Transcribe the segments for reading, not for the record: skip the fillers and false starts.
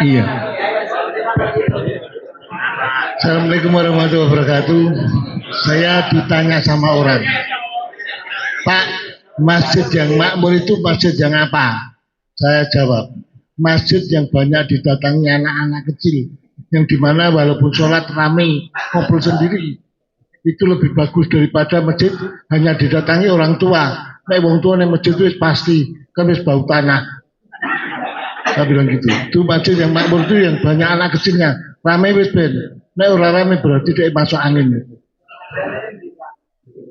Iya. Assalamualaikum warahmatullahi wabarakatuh. Saya ditanya sama orang, Pak, masjid yang makmur itu masjid yang apa? Saya jawab, masjid yang banyak didatangi anak-anak kecil, yang dimana walaupun sholat ramai, ngobrol sendiri, itu lebih bagus daripada masjid hanya didatangi orang tua. Nek wong tua nek masjid itu pasti kan wis bau tanah. Saya bilang gitu. Itu masjid yang makmur itu yang banyak anak kecilnya, ramai wis ben. Nek ora ramai berarti dia masuk angin.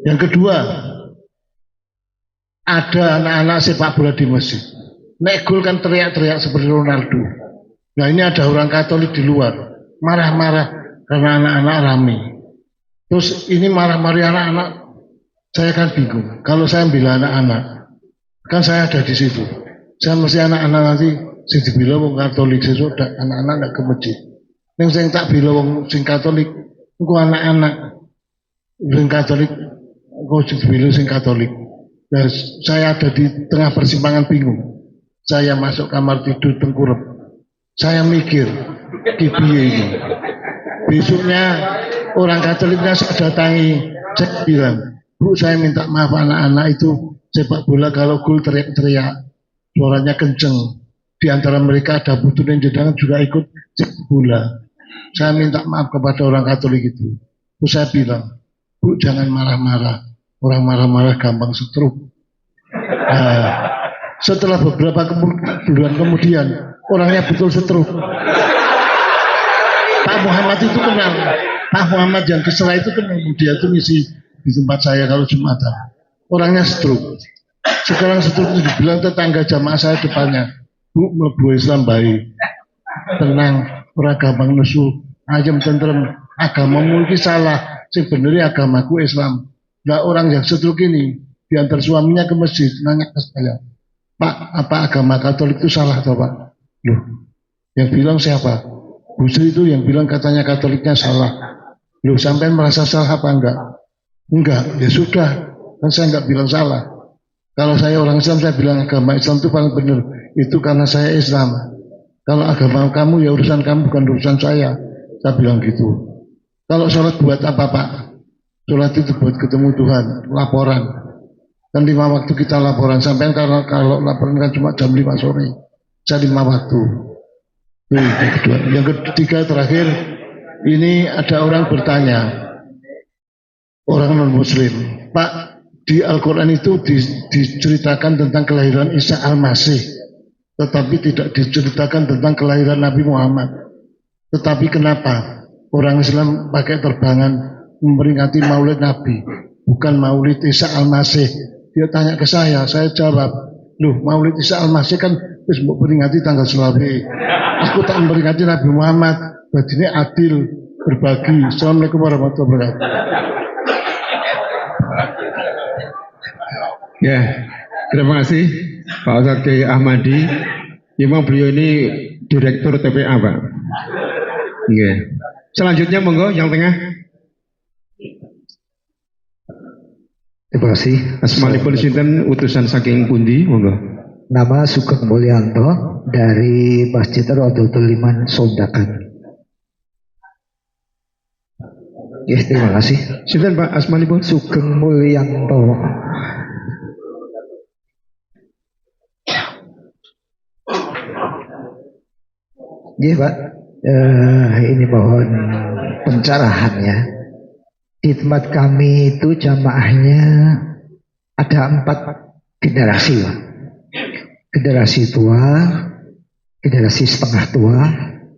Yang kedua, ada anak-anak sepak bola di masjid. Nek gol kan teriak-teriak seperti Ronaldo. Nah ini ada orang Katolik di luar, marah-marah karena anak-anak ramai. Terus ini marah-marah anak-anak, saya kan bingung. Kalau saya bilang anak-anak, kan saya ada di situ. Saya mesti anak-anak nanti sing dibela wong Katolik sesuk anak-anak ndak ke masjid. Ning sing tak bela wong sing Katolik, engko anak-anak sing Katolik engko dibela sing Katolik. Dan saya ada di tengah persimpangan bingung. Saya masuk kamar tidur tengkurap. Saya mikir di piye ini. Besoknya orang Katoliknya saya datangi, saya bilang, Bu, saya minta maaf anak-anak itu sepak bola kalau gol teriak-teriak, suaranya kenceng. Di antara mereka ada butuhin jenengan juga ikut sepak bola. Saya minta maaf kepada orang Katolik itu. Terus saya bilang, Bu, jangan marah-marah. Orang marah-marah gampang stroke. Nah, setelah beberapa bulan kemudian, orangnya betul stroke. Pak Muhammad itu kenal. Pak Muhammad yang kesela itu kenal. Dia itu ngisi di tempat saya kalau Jumatan. Orangnya stroke. Sekarang stroke itu dibilang tetangga jamaah saya depannya, Bu, mlebu Islam baik. Tenang, ora gampang nesu, ayam tentrem. Agamamu iki salah. Sebenarnya agamaku Islam. Nah orang yang stroke ini diantar suaminya ke masjid nanya ke saya, Pak, apa agama Katolik itu salah atau Pak? Loh, yang bilang siapa? Bu Sri itu yang bilang katanya Katoliknya salah. Loh, sampai merasa salah apa enggak? Enggak, ya sudah. Kan saya enggak bilang salah. Kalau saya orang Islam, saya bilang agama Islam itu paling benar. Itu karena saya Islam. Kalau agama kamu ya urusan kamu, bukan urusan saya. Saya bilang gitu. Kalau sholat buat apa Pak? Sholat itu buat ketemu Tuhan, laporan. Kan 5 waktu kita laporan. Sampai kalau laporan kan cuma jam 5 sore. Saya 5 waktu. Yang kedua. Yang ketiga terakhir, ini ada orang bertanya, orang non-muslim, Pak, di Al-Quran itu diceritakan tentang kelahiran Isa Al-Masih, tetapi tidak diceritakan tentang kelahiran Nabi Muhammad. Tetapi kenapa orang Islam pakai terbangan memperingati Maulid Nabi, bukan Maulid Isa Al-Masih? Dia tanya ke saya jawab, loh Maulid Isa Al-Masih kan terus memperingati tanggal selawe. Aku tak memperingati Nabi Muhammad. Berarti ini adil, berbagi. Assalamualaikum warahmatullahi wabarakatuh. Ya, terima kasih Pak Ustadz Kiai Ahmadi. Memang beliau ini Direktur TPA Pak. Oke. Selanjutnya monggo yang tengah. Terima kasih. Asmanipun sinten utusan saking pundi monggo. Nama Sugeng Mulyanto dari Masjid Rodotul Iman Sondakan. Ya, terima kasih. Sinten Pak asmanipun? Sugeng Mulyanto. Ya Pak, ini mohon pencerahannya. Di tempat kami itu jamaahnya ada 4 generasi Pak. Generasi tua, generasi setengah tua,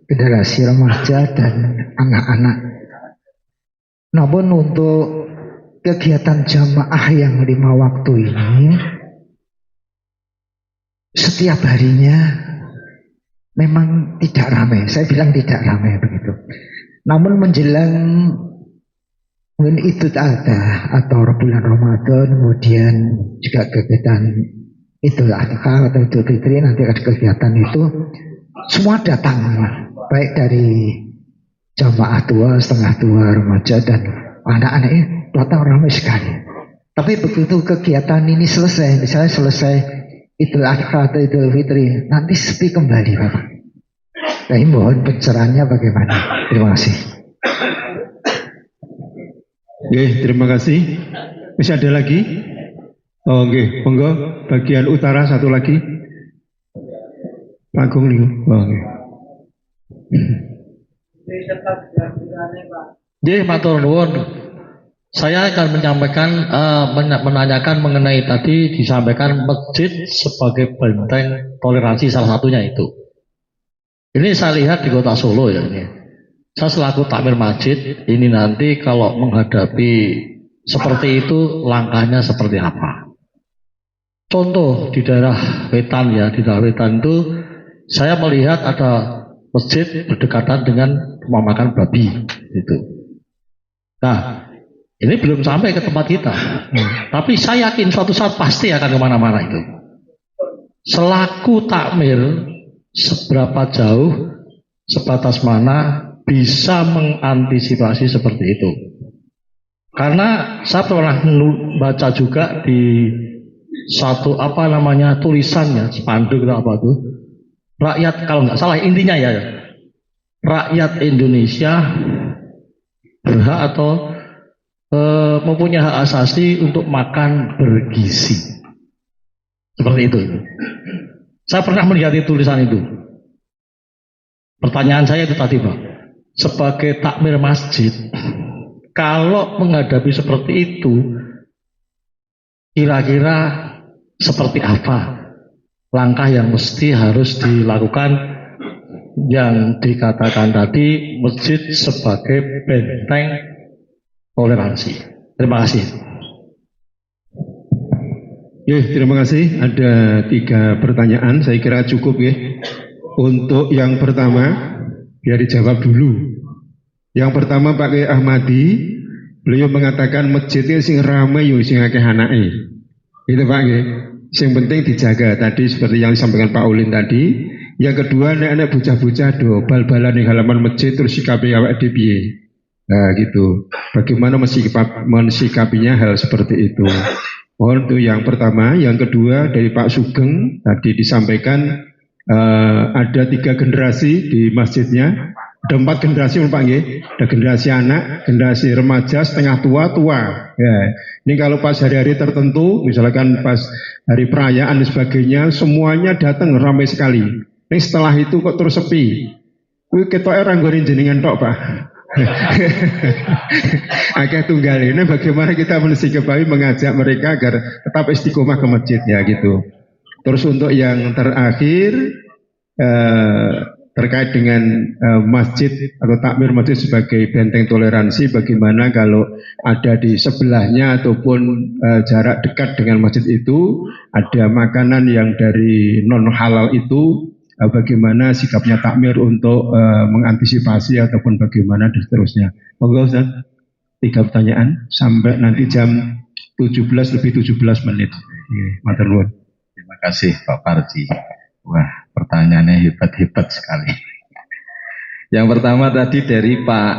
generasi remaja dan anak-anak. Namun untuk kegiatan jamaah yang 5 waktu ini, setiap harinya memang tidak ramai. Saya bilang tidak ramai begitu. Namun menjelang mungkin Idul Adha atau bulan Ramadan, kemudian juga kegiatan Idul Adha atau Idul Fitri, nanti ada kegiatan itu semua datang, baik dari jamaah tua, setengah tua, remaja dan anak-anaknya datang ramai sekali. Tapi begitu kegiatan ini selesai, misalnya selesai Idul Adha atau Idul Fitri nanti sepi kembali Bapak. Saya mohon pencerahannya bagaimana. Terima kasih. Oke, terima kasih. Masih ada lagi? Oh, oke, monggo bagian utara satu lagi. Pak Agung nih. Oh, oke. Matur nuwun. Saya akan menanyakan mengenai tadi disampaikan masjid sebagai benteng toleransi salah satunya itu. Ini saya lihat di kota Solo ya ini. Saya selaku takmir masjid ini nanti kalau menghadapi seperti itu langkahnya seperti apa? Contoh di daerah Wetan ya, di daerah Wetan itu saya melihat ada masjid berdekatan dengan rumah makan babi itu. Nah, ini belum sampai ke tempat kita. Tapi saya yakin suatu saat pasti akan kemana-mana itu. Selaku takmir, seberapa jauh, sebatas mana bisa mengantisipasi seperti itu. Karena saya pernah baca juga di satu tulisannya, spanduk atau apa itu. Rakyat, kalau nggak salah intinya ya, rakyat Indonesia berhak atau mempunyai hak asasi untuk makan bergizi. Seperti itu. Saya pernah melihat tulisan itu. Pertanyaan saya itu tadi Pak, sebagai takmir masjid, kalau menghadapi seperti itu, kira-kira seperti apa langkah yang mesti harus dilakukan yang dikatakan tadi masjid sebagai benteng toleransi. Terima kasih. Ya, terima kasih. Ada 3 pertanyaan, saya kira cukup ya. Untuk yang pertama, biar dijawab dulu. Yang pertama Pak Kiai Ahmadi, beliau mengatakan masjidnya sing ramai yo sing akeh anake. Itu Pak Kiai. Yang penting dijaga tadi seperti yang disampaikan Pak Ulin tadi. Yang kedua, anak-anak bocah-bocah do bal-balan di halaman masjid terus sikapi awak dhewe piye. Nah gitu. Bagaimana mensikapinya hal seperti itu. Mohon itu yang pertama. Yang kedua dari Pak Sugeng tadi disampaikan ada 3 generasi di masjidnya. Ada 4 generasi Pak Nggih. Ada generasi anak, generasi remaja, setengah tua, tua. Ya. Ini kalau pas hari-hari tertentu, misalkan pas hari perayaan dan sebagainya, semuanya datang ramai sekali. Ini setelah itu kok terus sepi. Kuwi ketoke ra nggone jenengan tok, Pak. Akeh tunggal ini bagaimana kita mensikapi mengajak mereka agar tetap istiqomah ke masjid ya gitu. Terus untuk yang terakhir terkait dengan masjid atau takmir masjid sebagai benteng toleransi, bagaimana kalau ada di sebelahnya ataupun jarak dekat dengan masjid itu ada makanan yang dari non halal itu, bagaimana sikapnya takmir untuk mengantisipasi ataupun bagaimana dan seterusnya. Monggo Ustaz, 3 pertanyaan sampai nanti jam 17 lebih 17 menit. Matur nuwun. Terima kasih Pak Parji. Wah, pertanyaannya hebat-hebat sekali. Yang pertama tadi dari Pak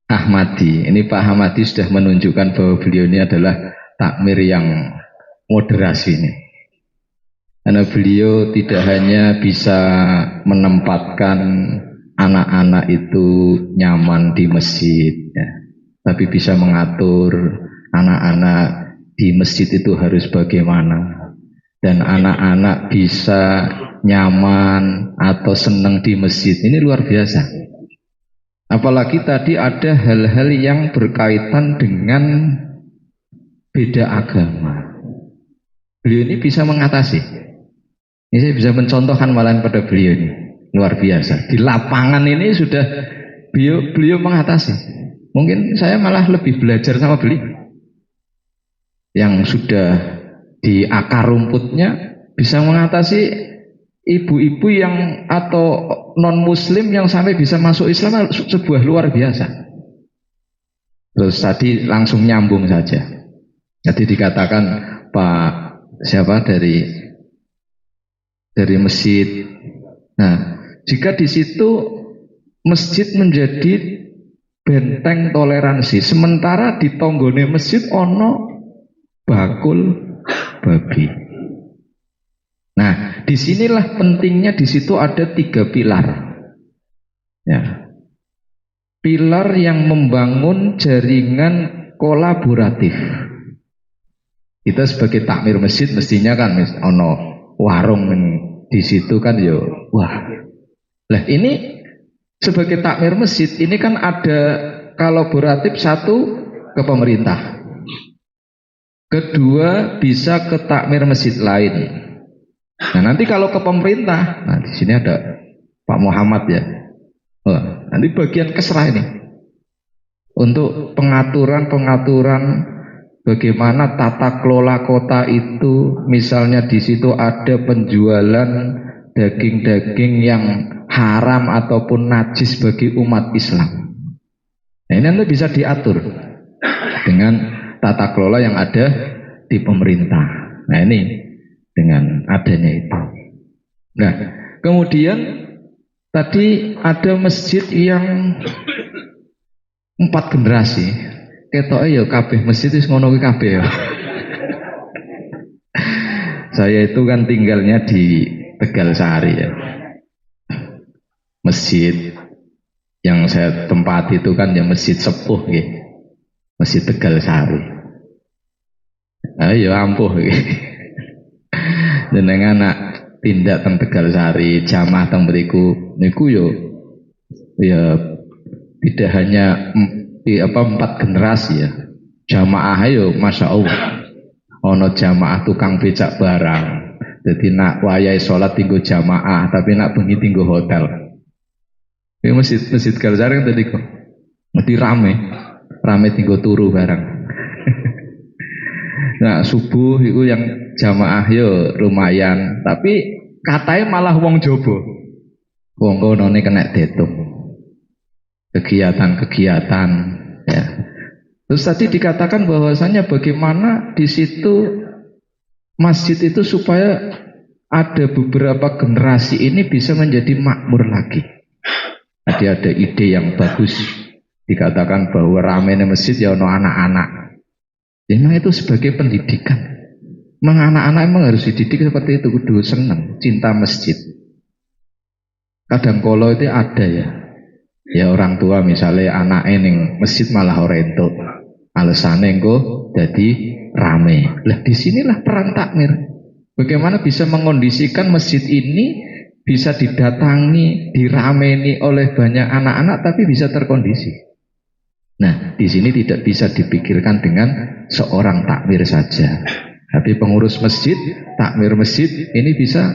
Ahmadi. Ini Pak Ahmadi sudah menunjukkan bahwa beliau ini adalah takmir yang moderasi ini. Karena beliau tidak hanya bisa menempatkan anak-anak itu nyaman di masjid, ya, tapi bisa mengatur anak-anak di masjid itu harus bagaimana. Dan anak-anak bisa nyaman atau senang di masjid. Ini luar biasa. Apalagi tadi ada hal-hal yang berkaitan dengan beda agama. Beliau ini bisa mengatasi. Ini saya bisa mencontohkan malahan pada beliau ini. Luar biasa. Di lapangan ini sudah beliau mengatasi. Mungkin saya malah lebih belajar sama beliau. Yang sudah di akar rumputnya bisa mengatasi ibu-ibu yang atau non muslim yang sampai bisa masuk Islam, sebuah luar biasa. Terus tadi langsung nyambung saja. Jadi dikatakan Pak siapa dari masjid. Nah, jika di situ masjid menjadi benteng toleransi, sementara di tonggone masjid ono bakul babi. disinilah pentingnya di situ ada 3 pilar. Ya. Pilar yang membangun jaringan kolaboratif. Kita sebagai takmir masjid mestinya kan ono warung di situ kan yo. Wah. Lah ini sebagai takmir masjid ini kan ada kolaboratif, satu ke pemerintah. Kedua bisa ke takmir masjid lain. Nah nanti kalau ke pemerintah, nah di sini ada Pak Muhammad ya. Wah, nanti bagian kesrah ini untuk pengaturan bagaimana tata kelola kota itu, misalnya di situ ada penjualan daging-daging yang haram ataupun najis bagi umat Islam. Nah ini nanti bisa diatur dengan tata kelola yang ada di pemerintah. Nah ini dengan adanya itu. Nah kemudian tadi ada masjid yang 4 generasi. Ketoke ya kabeh masjid wis ngono kuwi kabeh ya. Saya itu kan tinggalnya di Tegalsari ya. Masjid yang saya tempati itu kan ya masjid sepuh gitu. Masjid Tegalsari. Ayo ampuh gitu. Jenengan nak tindak teng Tegalsari, jamaah teng mriku niku yo ya tidak hanya 4 generasi ya. Jamaah yo Masya Allah. Ono jamaah tukang becak barang. Jadi nak wayahe salat tinggo jamaah, tapi nak bengi tinggo hotel. Ini masjid Tegalsari tadi kok. Mesti rame tinggo turu barang. Nah subuh itu yang jamaah yo lumayan, tapi katanya malah wong jobo. Wong konone kena detung. Kegiatan ya. Terus tadi dikatakan bahwasanya bagaimana di situ masjid itu supaya ada beberapa generasi ini bisa menjadi makmur lagi. Tadi ada ide yang bagus. Dikatakan bahwa ramainya masjid ya ono anak-anak. Memang itu sebagai pendidikan. Memang anak-anak memang harus dididik seperti itu, kudu senang, cinta masjid. Kadang kala itu ada ya. Ya orang tua misalnya anaknya ning masjid malah ora entuk. Alasane engko dadi rame. Lah disinilah peran takmir. Bagaimana bisa mengondisikan masjid ini bisa didatangi, dirameni oleh banyak anak-anak tapi bisa terkondisi. Nah, di sini tidak bisa dipikirkan dengan seorang takmir saja. Tapi pengurus masjid, takmir masjid ini bisa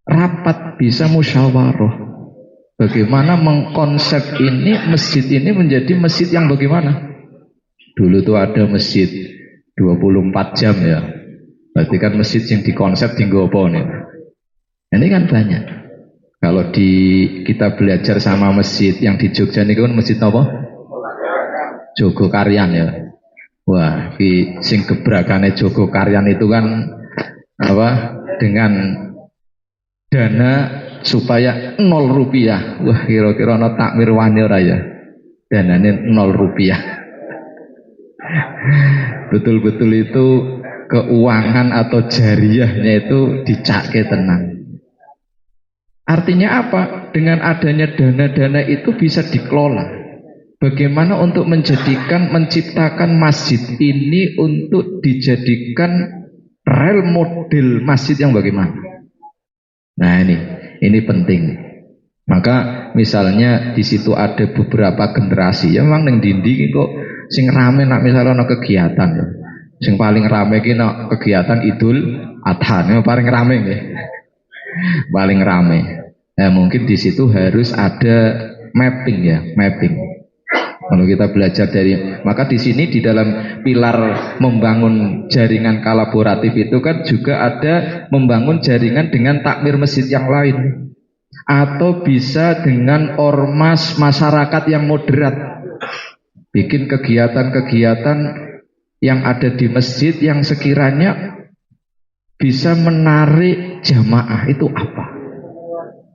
rapat, bisa musyawarah. Bagaimana mengkonsep ini, masjid ini menjadi masjid yang bagaimana? Dulu tuh ada masjid 24 jam ya. Berarti kan masjid yang dikonsep tinggal apa nih? Ini kan banyak. Kalau kita belajar sama masjid yang di Jogja ini kan masjid apa? Jogokaryan ya. Wah, sing gebrakane Jogokaryan itu kan apa? Dengan dana supaya 0 rupiah. Wah, kira-kira ana takmir wani ora ya? Danane 0 rupiah. Betul-betul itu keuangan atau jariahnya itu dicake tenang. Artinya apa? Dengan adanya dana-dana itu bisa dikelola. Bagaimana untuk menciptakan masjid ini untuk dijadikan role model masjid yang bagaimana? Nah ini penting. Maka misalnya di situ ada beberapa generasi, ya memang neng dinding kok sing rame nak misalnya ada kegiatan ya. Sing paling rame ki nak kegiatan Idul Adha, yang paling rame ya. Paling rame. Nah, mungkin di situ harus ada mapping ya, mapping. Kalau kita belajar maka di sini di dalam pilar membangun jaringan kolaboratif itu kan juga ada membangun jaringan dengan takmir masjid yang lain, atau bisa dengan ormas masyarakat yang moderat, bikin kegiatan-kegiatan yang ada di masjid yang sekiranya bisa menarik jamaah itu apa?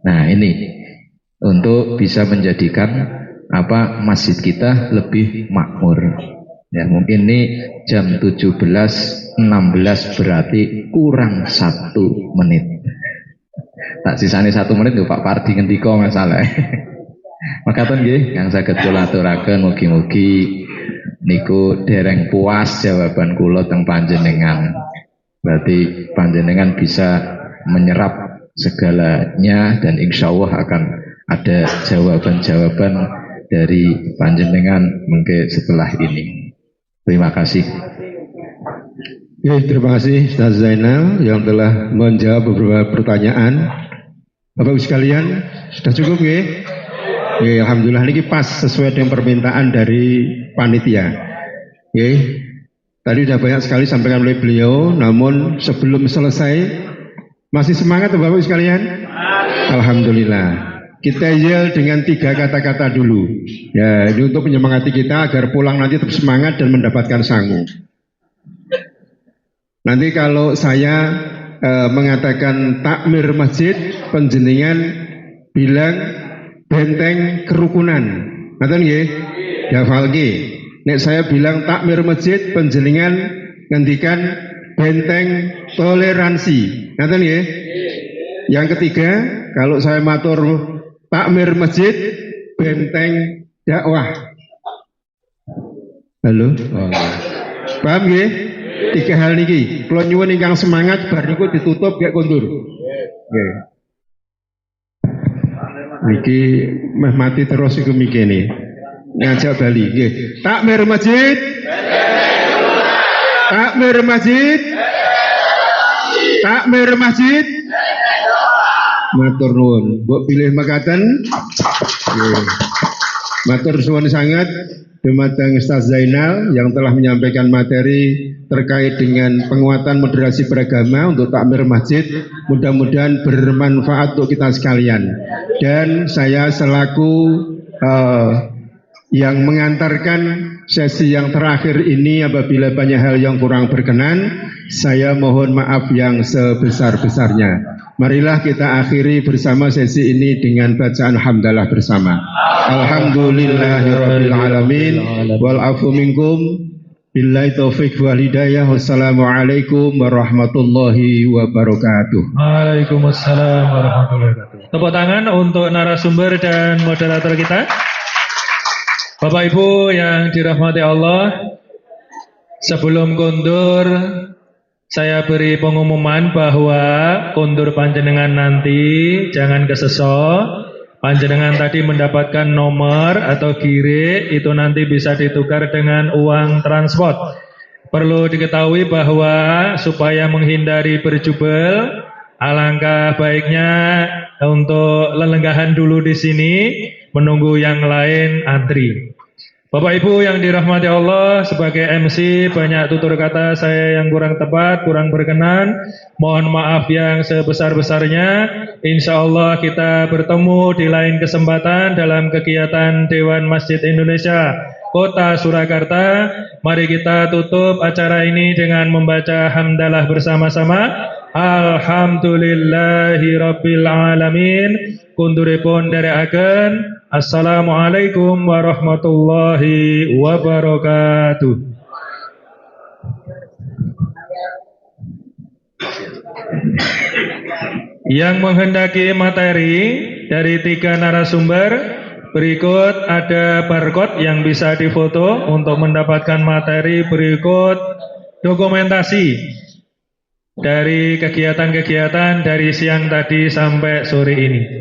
Nah ini untuk bisa menjadikan masjid kita lebih makmur. Ya mungkin ini jam 17.16 berarti kurang 1 menit. Tak sisane 1 menit lho Pak Pardi ngendika masalah. Makaten nggih kang saged kula aturaken mugi-mugi niku dereng puas jawaban kula teng panjenengan. Berarti panjenengan bisa menyerap segalanya dan insya Allah akan ada jawaban-jawaban dari panjenengan mungkin setelah ini. Terima kasih. Oke, terima kasih Ustaz Zainal yang telah menjawab beberapa pertanyaan. Bapak Ibu sekalian, sudah cukup ya? Ya, alhamdulillah ini pas sesuai dengan permintaan dari panitia. Oke, tadi sudah banyak sekali sampaikan oleh beliau, namun sebelum selesai masih semangat Bapak Ibu sekalian? Alhamdulillah. Kita yel dengan 3 kata-kata dulu. Ya, ini untuk menyemangati kita agar pulang nanti tetap semangat dan mendapatkan sangu. Nanti kalau saya mengatakan takmir masjid, penjenengan bilang benteng kerukunan. Ngaten nggih? Dafal nggih. Nek saya bilang takmir masjid, penjenengan ngendikan benteng toleransi. Ngaten nggih? Yang ketiga, kalau saya matur takmir masjid, benteng dakwah. Halo? Oh. Paham nggih? 3 hal niki. Kula nyuwun ingkang semangat bar niku ditutup gak kondur. Nggih. Niki meh mati terus iku mikene. Ngajak bali nggih. Takmir masjid. Takmir masjid. Takmir masjid. Matur nuwun, mbok pilih makaten. Nggih. Matur suwun sangat dumateng Ustaz Zainal yang telah menyampaikan materi terkait dengan penguatan moderasi beragama untuk takmir masjid. Mudah-mudahan bermanfaat untuk kita sekalian. Dan saya selaku yang mengantarkan sesi yang terakhir ini, apabila banyak hal yang kurang berkenan, saya mohon maaf yang sebesar-besarnya. Marilah kita akhiri bersama sesi ini dengan bacaan hamdalah bersama. Alhamdulillahirabbil alamin wal afu minkum billahi taufik wal hidayah. Wassalamualaikum warahmatullahi wabarakatuh. Waalaikumsalam warahmatullahi wabarakatuh. Tepuk tangan untuk narasumber dan moderator kita. Bapak Ibu yang dirahmati Allah, sebelum kondur saya beri pengumuman bahwa kondur panjenengan nanti jangan kesesok. Panjenengan tadi mendapatkan nomor atau gire, itu nanti bisa ditukar dengan uang transport. Perlu diketahui bahwa supaya menghindari berjubel, alangkah baiknya untuk lelenggahan dulu di sini, menunggu yang lain antri. Bapak Ibu yang dirahmati Allah, sebagai MC banyak tutur kata saya yang kurang tepat, kurang berkenan. Mohon maaf yang sebesar-besarnya. Insya Allah kita bertemu di lain kesempatan dalam kegiatan Dewan Masjid Indonesia Kota Surakarta. Mari kita tutup acara ini dengan membaca hamdalah bersama-sama. Alhamdulillahirabbil alamin. Kunduripun derekaken. Assalamualaikum warahmatullahi wabarakatuh. Yang menghendaki materi dari 3 narasumber, berikut ada barcode yang bisa difoto untuk mendapatkan materi. Berikut dokumentasi dari kegiatan-kegiatan dari siang tadi sampai sore ini.